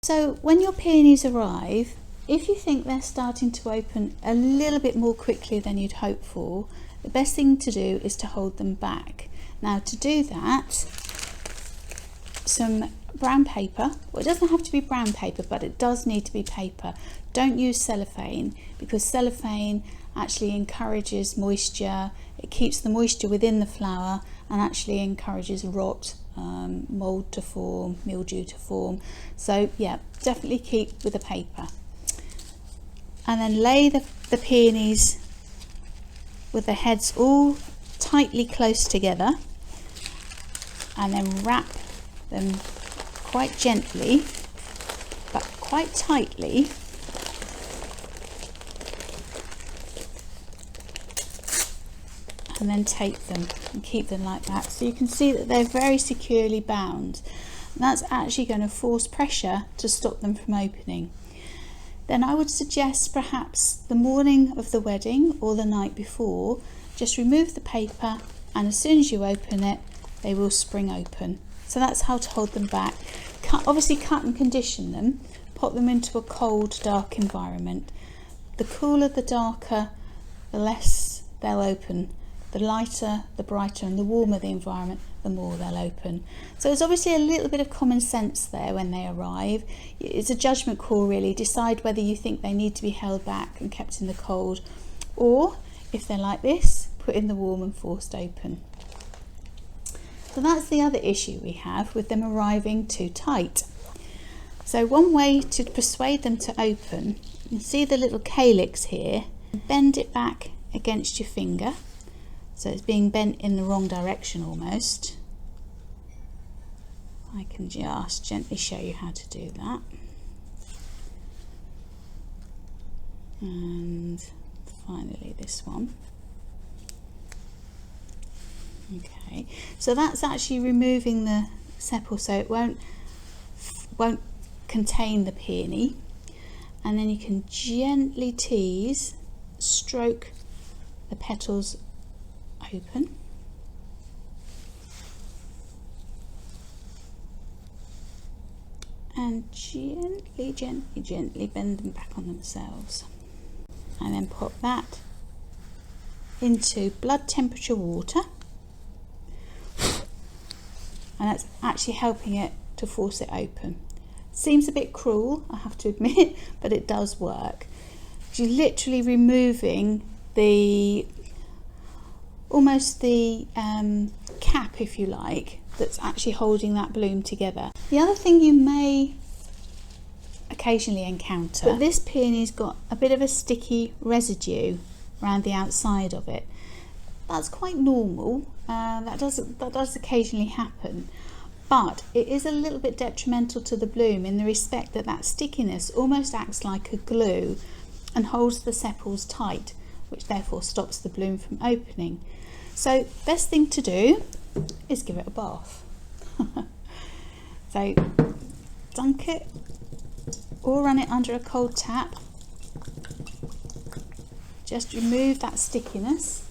So when your peonies arrive, if you think they're starting to open a little bit more quickly than you'd hope for, the best thing to do is to hold them back. Now to do that, some brown paper, well, it doesn't have to be brown paper, but it does need to be paper. Don't use cellophane, because cellophane actually encourages moisture. It keeps the moisture within the flower and actually encourages rot, mold to form, mildew to form. So yeah, definitely keep with the paper. And then lay the peonies with the heads all tightly close together, and then wrap them quite gently but quite tightly, and then tape them and keep them like that. So you can see that they're very securely bound, and that's actually going to force pressure to stop them from opening. Then I would suggest perhaps the morning of the wedding or the night before, just remove the paper, and as soon as you open it, they will spring open. So that's how to hold them back. Obviously cut and condition them, put them into a cold, dark environment. The cooler, the darker, the less they'll open. The lighter, the brighter, and the warmer the environment, the more they'll open. So there's obviously a little bit of common sense there when they arrive. It's a judgment call really. Decide whether you think they need to be held back and kept in the cold, or if they're like this, put in the warm and forced open. So that's the other issue we have with them arriving too tight. So one way to persuade them to open, you see the little calyx here, bend it back against your finger. So it's being bent in the wrong direction almost. I can just gently show you how to do that. And finally this one. Okay, so that's actually removing the sepal, so it won't contain the peony. And then you can gently tease, stroke the petals open, and gently bend them back on themselves, and then pop that into blood temperature water, and that's actually helping it to force it open. Seems a bit cruel, I have to admit, but it does work. You're literally removing almost the cap, if you like, that's actually holding that bloom together. The other thing you may occasionally encounter, but this peony's got a bit of a sticky residue around the outside of it. That's quite normal. That does occasionally happen, but it is a little bit detrimental to the bloom in the respect that that stickiness almost acts like a glue and holds the sepals tight, which therefore stops the bloom from opening. So best thing to do is give it a bath. So dunk it or run it under a cold tap. Just remove that stickiness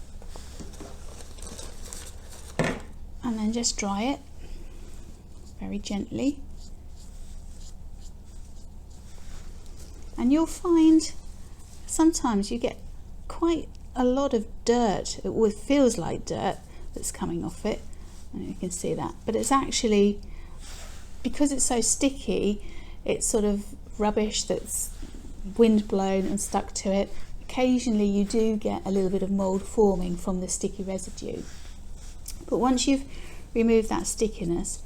and then just dry it very gently. And you'll find sometimes you get quite a lot of dirt. It feels like dirt that's coming off it, and you can see that, but it's actually, because it's so sticky, it's sort of rubbish that's wind blown and stuck to it. Occasionally you do get a little bit of mold forming from the sticky residue, but once you've removed that stickiness,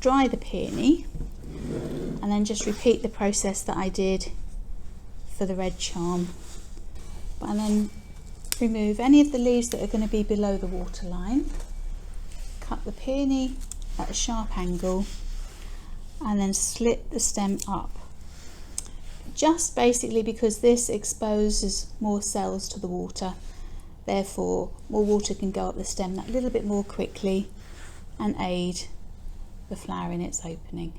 dry the peony and then just repeat the process that I did for the red charm. And then remove any of the leaves that are going to be below the waterline, cut the peony at a sharp angle, and then slit the stem up, just basically because this exposes more cells to the water, therefore more water can go up the stem that little bit more quickly and aid the flower in its opening.